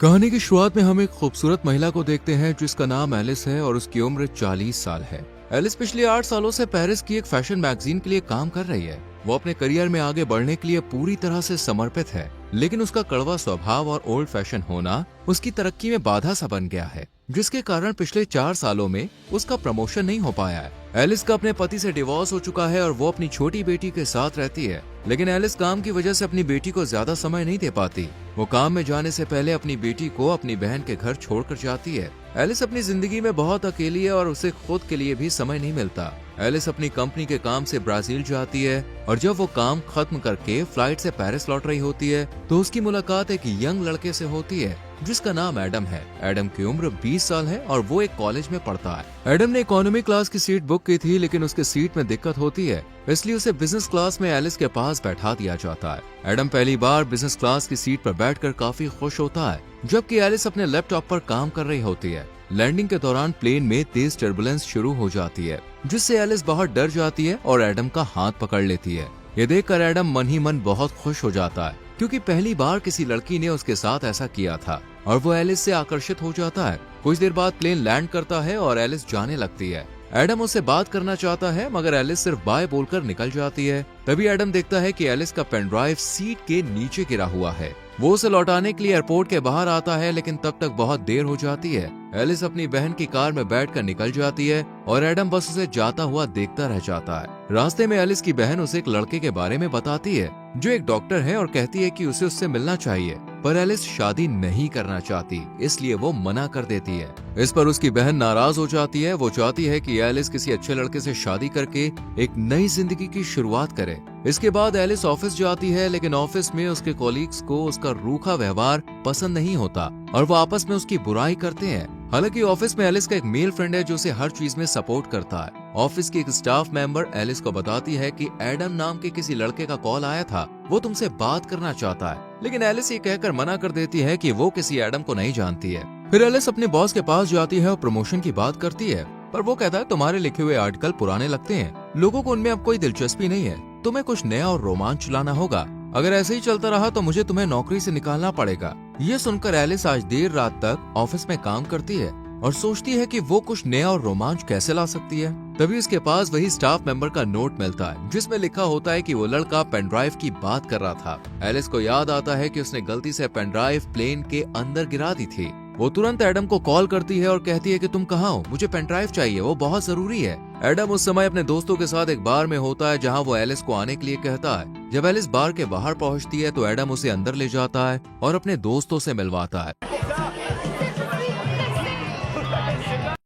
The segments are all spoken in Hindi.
कहानी की शुरुआत में हम एक खूबसूरत महिला को देखते हैं जिसका नाम एलिस है और उसकी उम्र 40 साल है। एलिस पिछले 8 सालों से पेरिस की एक फैशन मैगजीन के लिए काम कर रही है। वो अपने करियर में आगे बढ़ने के लिए पूरी तरह से समर्पित है, लेकिन उसका कड़वा स्वभाव और ओल्ड फैशन होना उसकी तरक्की में बाधा सा बन गया है, जिसके कारण पिछले 4 सालों में उसका प्रमोशन नहीं हो पाया है। एलिस का अपने पति से डिवोर्स हो चुका है और वो अपनी छोटी बेटी के साथ रहती है, लेकिन एलिस काम की वजह से अपनी बेटी को ज्यादा समय नहीं दे पाती। वो काम में जाने से पहले अपनी बेटी को अपनी बहन के घर छोड़कर जाती है। एलिस अपनी जिंदगी में बहुत अकेली है और उसे खुद के लिए भी समय नहीं मिलता। एलिस अपनी कंपनी के काम से ब्राजील जाती है और जब वो काम खत्म करके फ्लाइट से पेरिस लौट रही होती है तो उसकी मुलाकात एक यंग लड़के से होती है जिसका नाम एडम है। एडम की उम्र 20 साल है और वो एक कॉलेज में पढ़ता है। एडम ने इकोनॉमी क्लास की सीट बुक की थी, लेकिन उसके सीट में दिक्कत होती है, इसलिए उसे बिजनेस क्लास में एलिस के पास बैठा दिया जाता है। एडम पहली बार बिजनेस क्लास की सीट पर बैठकर काफी खुश होता है, जबकि एलिस अपने लैपटॉप पर काम कर रही होती है। लैंडिंग के दौरान प्लेन में तेज टर्बुलेंस शुरू हो जाती है, जिससे एलिस बहुत डर जाती है और एडम का हाथ पकड़ लेती है। ये देखकर एडम मन ही मन बहुत खुश हो जाता है, क्योंकि पहली बार किसी लड़की ने उसके साथ ऐसा किया था और वो एलिस से आकर्षित हो जाता है। कुछ देर बाद प्लेन लैंड करता है और एलिस जाने लगती है। एडम उससे बात करना चाहता है, मगर एलिस सिर्फ बाय बोलकर निकल जाती है। तभी एडम देखता है कि एलिस का पेन ड्राइव सीट के नीचे गिरा हुआ है। वो उसे लौटाने के लिए एयरपोर्ट के बाहर आता है, लेकिन तब तक बहुत देर हो जाती है। एलिस अपनी बहन की कार में बैठकर निकल जाती है और एडम बस उसे जाता हुआ देखता रह जाता है। रास्ते में एलिस की बहन उसे एक लड़के के बारे में बताती है जो एक डॉक्टर है और कहती है कि उसे उससे मिलना चाहिए, पर एलिस शादी नहीं करना चाहती, इसलिए वो मना कर देती है। इस पर उसकी बहन नाराज हो जाती है। वो चाहती है कि एलिस किसी अच्छे लड़के से शादी करके एक नई जिंदगी की शुरुआत करे। इसके बाद एलिस ऑफिस जाती है, लेकिन ऑफिस में उसके कॉलीग्स को उसका रूखा व्यवहार पसंद नहीं होता और वो आपस में उसकी बुराई करते हैं। हालांकि ऑफिस में एलिस का एक मेल फ्रेंड है जो उसे हर चीज में सपोर्ट करता है। ऑफिस की एक स्टाफ मेंबर एलिस को बताती है कि एडम नाम के किसी लड़के का कॉल आया था, वो तुमसे बात करना चाहता है, लेकिन एलिस ये कहकर मना कर देती है कि वो किसी एडम को नहीं जानती है। फिर एलिस अपने बॉस के पास जाती है और प्रमोशन की बात करती है, पर वो कहता है तुम्हारे लिखे हुए आर्टिकल पुराने लगते हैं, लोगों को उनमें अब कोई दिलचस्पी नहीं है, तुम्हें कुछ नया और रोमांच लाना होगा। अगर ऐसे ही चलता रहा तो मुझे तुम्हें नौकरी से निकालना पड़ेगा। ये सुनकर एलिस आज देर रात तक ऑफिस में काम करती है और सोचती है कि वो कुछ नया और रोमांच कैसे ला सकती है। तभी उसके पास वही स्टाफ मेंबर का नोट मिलता है जिसमें लिखा होता है कि वो लड़का पेन ड्राइव की बात कर रहा था। एलिस को याद आता है कि उसने गलती से पेन ड्राइव प्लेन के अंदर गिरा दी थी। वो तुरंत एडम को कॉल करती है और कहती है कि तुम कहाँ हो, मुझे पेन ड्राइव चाहिए, वो बहुत जरूरी है। एडम उस समय अपने दोस्तों के साथ एक बार में होता है जहाँ वो एलिस को आने के लिए कहता है। जब एलिस बार के बाहर पहुँचती है तो एडम उसे अंदर ले जाता है और अपने दोस्तों से मिलवाता है।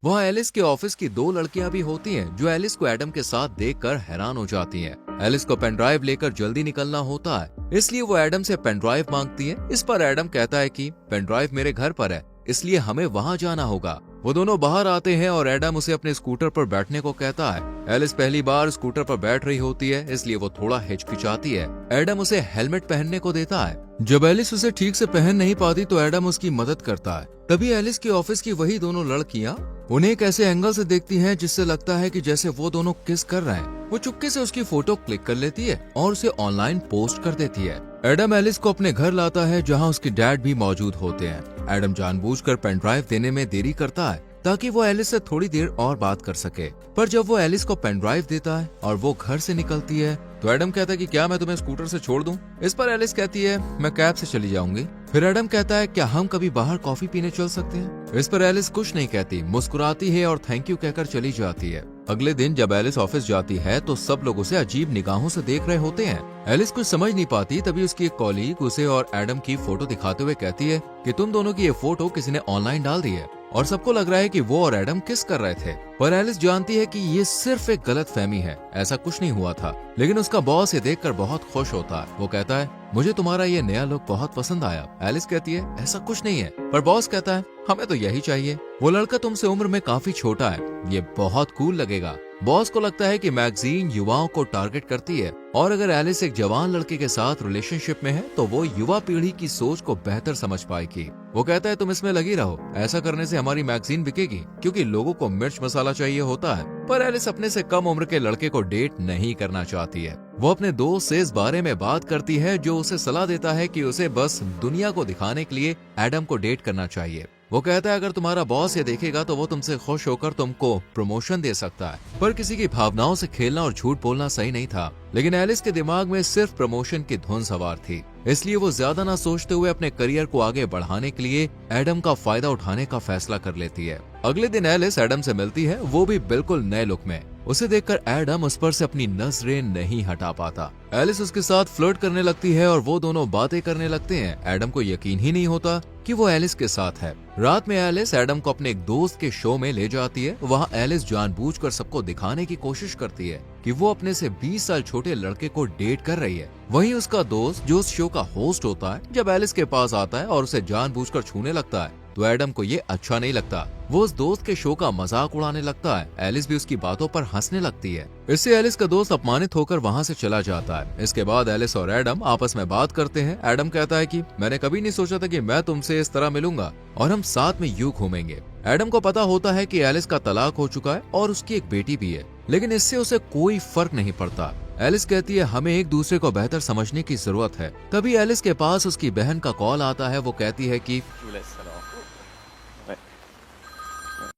वहाँ एलिस के ऑफिस की 2 लड़कियां भी होती हैं जो एलिस को एडम के साथ देखकर हैरान हो जाती हैं। एलिस को पेन ड्राइव लेकर जल्दी निकलना होता है, इसलिए वो एडम से पेन ड्राइव मांगती है। इस पर एडम कहता है कि पेन ड्राइव मेरे घर पर है, इसलिए हमें वहाँ जाना होगा। वो दोनों बाहर आते हैं और एडम उसे अपने स्कूटर पर बैठने को कहता है। एलिस पहली बार स्कूटर पर बैठ रही होती है, इसलिए वो थोड़ा हिचकिचाती है। एडम उसे हेलमेट पहनने को देता है। जब एलिस उसे ठीक से पहन नहीं पाती तो एडम उसकी मदद करता है। तभी एलिस के ऑफिस की वही दोनों लड़कियां उन्हें एक ऐसे एंगल से देखती हैं जिससे लगता है कि जैसे वो दोनों किस कर रहे हैं। वो चुपके से उसकी फोटो क्लिक कर लेती है और उसे ऑनलाइन पोस्ट कर देती है। एडम एलिस को अपने घर लाता है जहां उसके डैड भी मौजूद होते हैं। एडम जानबूझकर पेन ड्राइव देने में देरी करता है ताकि वो एलिस से थोड़ी देर और बात कर सके, पर जब वो एलिस को पेन ड्राइव देता है और वो घर से निकलती है तो एडम कहता है कि क्या मैं तुम्हें स्कूटर से छोड़ दूं? इस पर एलिस कहती है मैं कैब से चली जाऊंगी। फिर एडम कहता है क्या हम कभी बाहर कॉफी पीने चल सकते हैं? इस पर एलिस कुछ नहीं कहती, मुस्कुराती है और थैंक यू कहकर चली जाती है। अगले दिन जब एलिस ऑफिस जाती है तो सब लोग उसे अजीब निगाहों से देख रहे होते हैं। एलिस कुछ समझ नहीं पाती, तभी उसकी एक कॉलीग उसे और एडम की फोटो दिखाते हुए कहती है कि तुम दोनों की ये फोटो किसी ने ऑनलाइन डाल दी है और सबको लग रहा है कि वो और एडम किस कर रहे थे। पर एलिस जानती है कि ये सिर्फ एक गलतफहमी है, ऐसा कुछ नहीं हुआ था। लेकिन उसका बॉस ये देखकर बहुत खुश होता है। वो कहता है मुझे तुम्हारा ये नया लुक बहुत पसंद आया। एलिस कहती है ऐसा कुछ नहीं है, पर बॉस कहता है हमें तो यही चाहिए। वो लड़का तुमसे उम्र में काफी छोटा है, ये बहुत कूल लगेगा। बॉस को लगता है कि मैगजीन युवाओं को टारगेट करती है और अगर एलिस एक जवान लड़के के साथ रिलेशनशिप में है तो वो युवा पीढ़ी की सोच को बेहतर समझ पाएगी। वो कहता है तुम इसमें लगी रहो, ऐसा करने से हमारी मैगजीन बिकेगी क्योंकि लोगों को मिर्च मसाला चाहिए होता है। पर एलिस अपने से कम उम्र के लड़के को डेट नहीं करना चाहती है। वो अपने दोस्त से इस बारे में बात करती है जो उसे सलाह देता है कि उसे बस दुनिया को दिखाने के लिए एडम को डेट करना चाहिए। वो कहता है अगर तुम्हारा बॉस ये देखेगा तो वो तुमसे खुश होकर तुमको प्रमोशन दे सकता है। पर किसी की भावनाओं से खेलना और झूठ बोलना सही नहीं था, लेकिन एलिस के दिमाग में सिर्फ प्रमोशन की धुन सवार थी। इसलिए वो ज्यादा ना सोचते हुए अपने करियर को आगे बढ़ाने के लिए एडम का फायदा उठाने का फैसला कर लेती है। अगले दिन एलिस एडम से मिलती है, वो भी बिल्कुल नए लुक में। उसे देखकर एडम उस पर से अपनी नजरें नहीं हटा पाता। एलिस उसके साथ फ्लर्ट करने लगती है और वो दोनों बातें करने लगते हैं। एडम को यकीन ही नहीं होता कि वो एलिस के साथ है। रात में एलिस एडम को अपने एक दोस्त के शो में ले जाती है। वहाँ एलिस जानबूझकर सबको दिखाने की कोशिश करती है कि वो अपने से 20 साल छोटे लड़के को डेट कर रही है। वहीं उसका दोस्त जो उस शो का होस्ट होता है, जब एलिस के पास आता है और उसे जानबूझकर छूने लगता है तो एडम को ये अच्छा नहीं लगता। वो उस दोस्त के शो का मजाक उड़ाने लगता है। एलिस भी उसकी बातों पर हंसने लगती है। इससे एलिस का दोस्त अपमानित होकर वहाँ से चला जाता है। इसके बाद एलिस और एडम आपस में बात करते हैं। एडम कहता है कि मैंने कभी नहीं सोचा था कि मैं तुमसे इस तरह मिलूंगा और हम साथ में यूं घूमेंगे। एडम को पता होता है कि एलिस का तलाक हो चुका है और उसकी एक बेटी भी है, लेकिन इससे उसे कोई फर्क नहीं पड़ता। एलिस कहती है हमें एक दूसरे को बेहतर समझने की जरूरत है। तभी एलिस के पास उसकी बहन का कॉल आता है। वो कहती है कि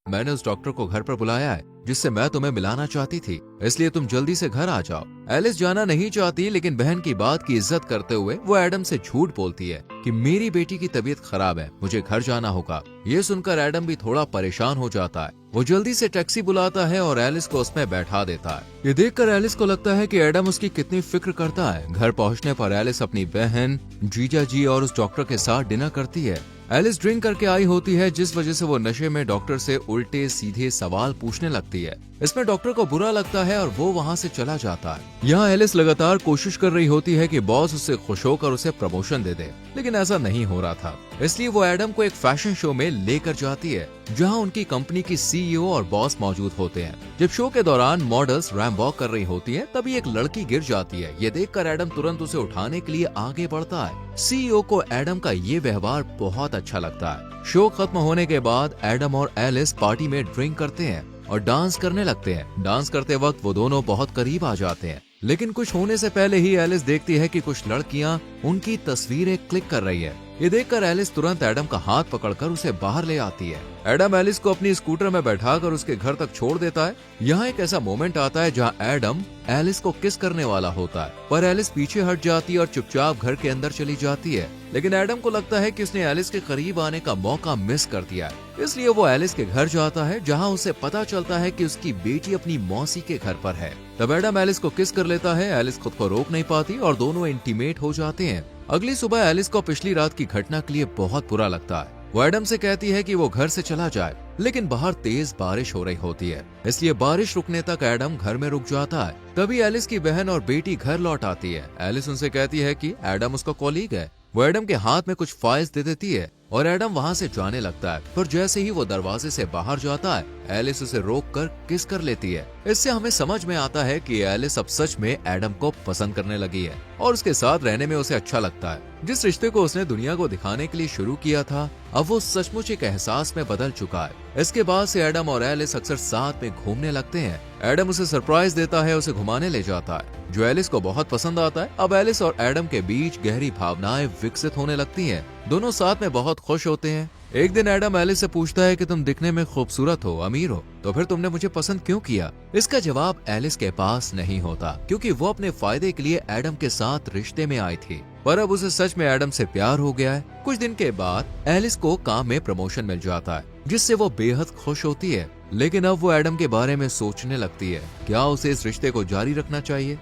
मैंने उस डॉक्टर को घर पर बुलाया है जिससे मैं तुम्हें मिलाना चाहती थी, इसलिए तुम जल्दी से घर आ जाओ। एलिस जाना नहीं चाहती, लेकिन बहन की बात की इज्जत करते हुए वो एडम से झूठ बोलती है कि मेरी बेटी की तबीयत खराब है, मुझे घर जाना होगा। ये सुनकर एडम भी थोड़ा परेशान हो जाता है। वो जल्दी से टैक्सी बुलाता है और एलिस को उसमें बैठा देता है। ये देखकर एलिस को लगता है कि एडम उसकी कितनी फिक्र करता है। घर पहुंचने पर एलिस अपनी बहन, जीजा जी और उस डॉक्टर के साथ डिनर करती है। एलिस ड्रिंक करके आई होती है, जिस वजह से वो नशे में डॉक्टर से उल्टे सीधे सवाल पूछने लगती है। इसमें डॉक्टर को बुरा लगता है और वो वहाँ से चला जाता है। यहाँ एलिस लगातार कोशिश कर रही होती है कि बॉस उससे खुश होकर उसे प्रमोशन दे दे, लेकिन ऐसा नहीं हो रहा था। इसलिए वो एडम को एक फैशन शो में लेकर जाती है जहाँ उनकी कंपनी की सीईओ और बॉस मौजूद होते हैं। जब शो के दौरान मॉडल्स रैंप वॉक कर रही होती है, तभी एक लड़की गिर जाती है। ये देखकर एडम तुरंत उसे उठाने के लिए आगे बढ़ता है। सीईओ को एडम का ये व्यवहार बहुत अच्छा लगता है। शो खत्म होने के बाद एडम और एलिस पार्टी में ड्रिंक करते हैं और डांस करने लगते हैं। डांस करते वक्त वो दोनों बहुत करीब आ जाते हैं, लेकिन कुछ होने से पहले ही एलिस देखती है कि कुछ लड़कियां उनकी तस्वीरें क्लिक कर रही है। ये देखकर एलिस तुरंत एडम का हाथ पकड़कर उसे बाहर ले आती है। एडम एलिस को अपनी स्कूटर में बैठाकर उसके घर तक छोड़ देता है। यहाँ एक ऐसा मोमेंट आता है जहाँ एडम एलिस को किस करने वाला होता है, पर एलिस पीछे हट जाती है और चुपचाप घर के अंदर चली जाती है। लेकिन एडम को लगता है कि उसने एलिस के करीब आने का मौका मिस कर दिया है, इसलिए वो एलिस के घर जाता है जहाँ उसे पता चलता है कि उसकी बेटी अपनी मौसी के घर पर है। तब एडम एलिस को किस कर लेता है। एलिस खुद को रोक नहीं पाती और दोनों इंटीमेट हो जाते हैं। अगली सुबह एलिस को पिछली रात की घटना के लिए बहुत बुरा लगता है। वो एडम से कहती है कि वो घर से चला जाए, लेकिन बाहर तेज बारिश हो रही होती है, इसलिए बारिश रुकने तक एडम घर में रुक जाता है। तभी एलिस की बहन और बेटी घर लौट आती है। एलिस उनसे कहती है कि एडम उसका कॉलीग है। वो एडम के हाथ में कुछ फाइल्स दे देती है और एडम वहाँ से जाने लगता है, पर जैसे ही वो दरवाजे से बाहर जाता है, एलिस उसे रोककर किस कर लेती है। इससे हमें समझ में आता है कि एलिस अब सच में एडम को पसंद करने लगी है और उसके साथ रहने में उसे अच्छा लगता है। जिस रिश्ते को उसने दुनिया को दिखाने के लिए शुरू किया था, अब वो सचमुच एक एहसास में बदल चुका है। इसके बाद से एडम और एलिस अक्सर साथ में घूमने लगते हैं। एडम उसे सरप्राइज देता है, उसे घुमाने ले जाता है, जो एलिस को बहुत पसंद आता है। अब एलिस और एडम के बीच गहरी भावनाएं विकसित होने लगती हैं। दोनों साथ में बहुत खुश होते हैं। एक दिन एडम एलिस से पूछता है कि तुम दिखने में खूबसूरत हो, अमीर हो, तो फिर तुमने मुझे पसंद क्यों किया? इसका जवाब एलिस के पास नहीं होता, क्योंकि वो अपने फायदे के लिए एडम के साथ रिश्ते में आई थी, पर अब उसे सच में एडम से प्यार हो गया है। कुछ दिन के बाद एलिस को काम में प्रमोशन मिल जाता है, जिससे वो बेहद खुश होती है। लेकिन अब वो एडम के बारे में सोचने लगती है, क्या उसे इस रिश्ते को जारी रखना चाहिए?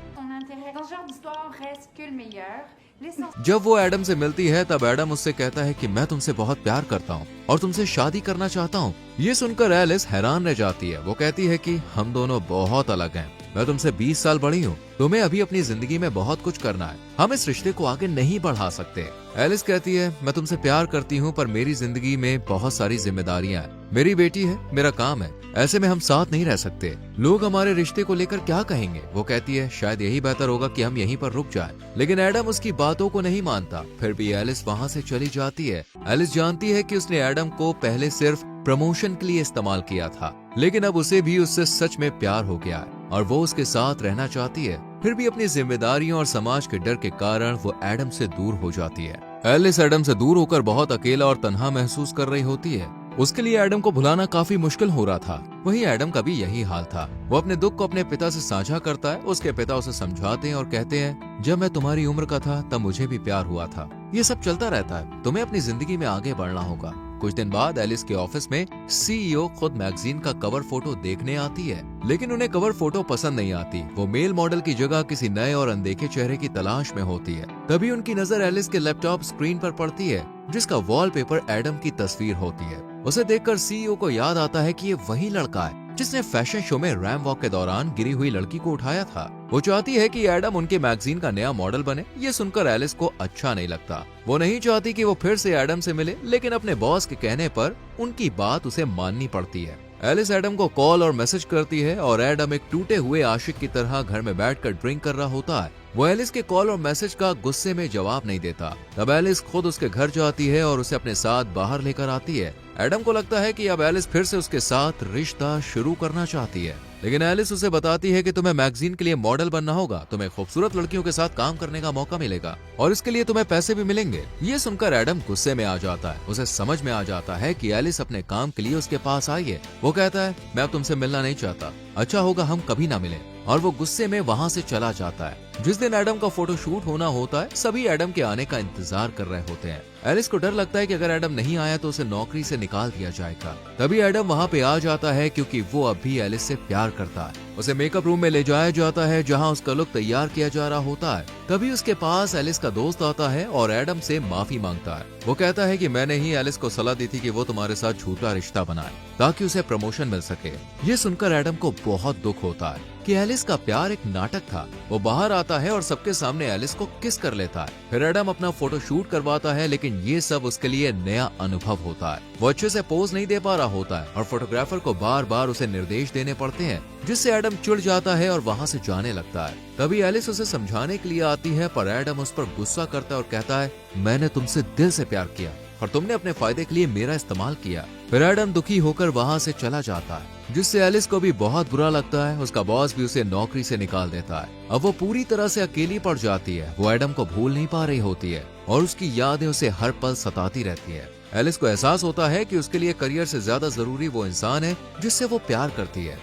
जब वो एडम से मिलती है, तब एडम उससे कहता है कि मैं तुमसे बहुत प्यार करता हूँ और तुमसे शादी करना चाहता हूँ। ये सुनकर एलिस हैरान रह जाती है। वो कहती है कि हम दोनों बहुत अलग हैं, मैं तुमसे 20 साल बड़ी हूँ, तुम्हें अभी अपनी जिंदगी में बहुत कुछ करना है, हम इस रिश्ते को आगे नहीं बढ़ा सकते। एलिस कहती है, मैं तुमसे प्यार करती हूँ पर मेरी जिंदगी में बहुत सारी जिम्मेदारियां हैं, मेरी बेटी है, मेरा काम है, ऐसे में हम साथ नहीं रह सकते, लोग हमारे रिश्ते को लेकर क्या कहेंगे। वो कहती है, शायद यही बेहतर होगा कि हम यहीं पर रुक जाएं। लेकिन एडम उसकी बातों को नहीं मानता, फिर भी एलिस वहाँ से चली जाती है। एलिस जानती है कि उसने एडम को पहले सिर्फ प्रमोशन के लिए इस्तेमाल किया था, लेकिन अब उसे भी उससे सच में प्यार हो गया है और वो उसके साथ रहना चाहती है। फिर भी अपनी जिम्मेदारियों और समाज के डर के कारण वो एडम से दूर हो जाती है। एलिस एडम से दूर होकर बहुत अकेला और तन्हा महसूस कर रही होती है। उसके लिए एडम को भुलाना काफी मुश्किल हो रहा था। वहीं एडम का भी यही हाल था। वो अपने दुख को अपने पिता से साझा करता है। उसके पिता उसे समझाते हैं और कहते हैं, जब मैं तुम्हारी उम्र का था तब मुझे भी प्यार हुआ था, ये सब चलता रहता है, तुम्हें अपनी जिंदगी में आगे बढ़ना होगा। कुछ दिन बाद एलिस के ऑफिस में सीईओ खुद मैगजीन का कवर फोटो देखने आती है, लेकिन उन्हें कवर फोटो पसंद नहीं आती। वो मेल मॉडल की जगह किसी नए और अनदेखे चेहरे की तलाश में होती है। तभी उनकी नजर एलिस के लैपटॉप स्क्रीन पर पड़ती है, जिसका वॉलपेपर एडम की तस्वीर होती है। उसे देखकर सीईओ को याद आता है कि ये वही लड़का है जिसने फैशन शो में रैम वॉक के दौरान गिरी हुई लड़की को उठाया था। वो चाहती है कि एडम उनके मैगजीन का नया मॉडल बने। ये सुनकर एलिस को अच्छा नहीं लगता। वो नहीं चाहती कि वो फिर से एडम से मिले, लेकिन अपने बॉस के कहने पर उनकी बात उसे माननी पड़ती है। एलिस एडम को कॉल और मैसेज करती है और एडम एक टूटे हुए आशिक की तरह घर में बैठकर ड्रिंक कर रहा होता है। वो एलिस के कॉल और मैसेज का गुस्से में जवाब नहीं देता। तब एलिस खुद उसके घर जाती है और उसे अपने साथ बाहर लेकर आती है। एडम को लगता है कि अब एलिस फिर से उसके साथ रिश्ता शुरू करना चाहती है, लेकिन एलिस उसे बताती है कि तुम्हें मैगजीन के लिए मॉडल बनना होगा, तुम्हें खूबसूरत लड़कियों के साथ काम करने का मौका मिलेगा और इसके लिए तुम्हें पैसे भी मिलेंगे। ये सुनकर एडम गुस्से में आ जाता है। उसे समझ में आ जाता है कि एलिस अपने काम के लिए उसके पास आई है। वो कहता है, मैं अब तुमसे मिलना नहीं चाहता, अच्छा होगा हम कभी ना मिलें, और वो गुस्से में वहाँ से चला जाता है। जिस दिन एडम का फोटो शूट होना होता है, सभी एडम के आने का इंतजार कर रहे होते हैं। एलिस को डर लगता है कि अगर एडम नहीं आया तो उसे नौकरी से निकाल दिया जाएगा। तभी एडम वहाँ पे आ जाता है क्योंकि वो अब भी एलिस से प्यार करता है। उसे मेकअप रूम में ले जाया जाता है जहाँ उसका लुक तैयार किया जा रहा होता है। तभी उसके पास एलिस का दोस्त आता है और एडम से माफी मांगता है। वो कहता है कि मैंने ही एलिस को सलाह दी थी कि वो तुम्हारे साथ झूठा रिश्ता बनाए ताकि उसे प्रमोशन मिल सके। ये सुनकर एडम को बहुत दुख होता है कि एलिस का प्यार एक नाटक था। वो बाहर आता है और सबके सामने एलिस को किस कर लेता है। फिर एडम अपना फोटो शूट करवाता है, लेकिन ये सब उसके लिए नया अनुभव होता है। वो अच्छे से पोज नहीं दे पा रहा होता है और फोटोग्राफर को बार बार उसे निर्देश देने पड़ते हैं, जिससे एडम चिढ़ जाता है और वहाँ से जाने लगता है। तभी एलिस उसे समझाने के लिए आती है, पर एडम उस पर गुस्सा करता है और कहता है, मैंने तुमसे दिल से प्यार किया और तुमने अपने फायदे के लिए मेरा इस्तेमाल किया। फिर एडम दुखी होकर वहाँ से चला जाता है, जिससे एलिस को भी बहुत बुरा लगता है। उसका बॉस भी उसे नौकरी से निकाल देता है। अब वो पूरी तरह से अकेली पड़ जाती है। वो एडम को भूल नहीं पा रही होती है और उसकी यादें उसे हर पल सताती रहती है। एलिस को एहसास होता है कि उसके लिए करियर से ज्यादा जरूरी वो इंसान है जिससे वो प्यार करती है।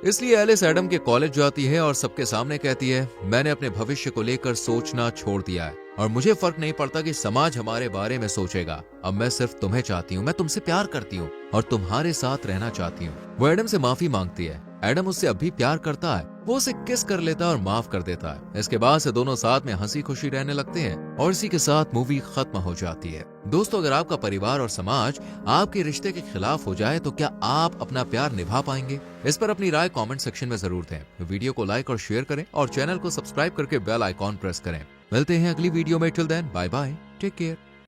इसलिए एलिस एडम के कॉलेज जाती है और सबके सामने कहती है, मैंने अपने भविष्य को लेकर सोचना छोड़ दिया है और मुझे फर्क नहीं पड़ता कि समाज हमारे बारे में सोचेगा। अब मैं सिर्फ तुम्हें चाहती हूँ, मैं तुमसे प्यार करती हूँ और तुम्हारे साथ रहना चाहती हूँ। वो एडम से माफी मांगती है। एडम उससे अब भी प्यार करता है। वो उसे किस कर लेता है और माफ कर देता है। इसके बाद से दोनों साथ में हंसी खुशी रहने लगते हैं और इसी के साथ मूवी खत्म हो जाती है। दोस्तों, अगर आपका परिवार और समाज आपके रिश्ते के खिलाफ हो जाए तो क्या आप अपना प्यार निभा पाएंगे? इस पर अपनी राय कमेंट सेक्शन में जरूर दें। वीडियो को लाइक और शेयर करें और चैनल को सब्सक्राइब करके बेल आइकॉन प्रेस करें। मिलते हैं अगली वीडियो में। Till then, bye bye, take care.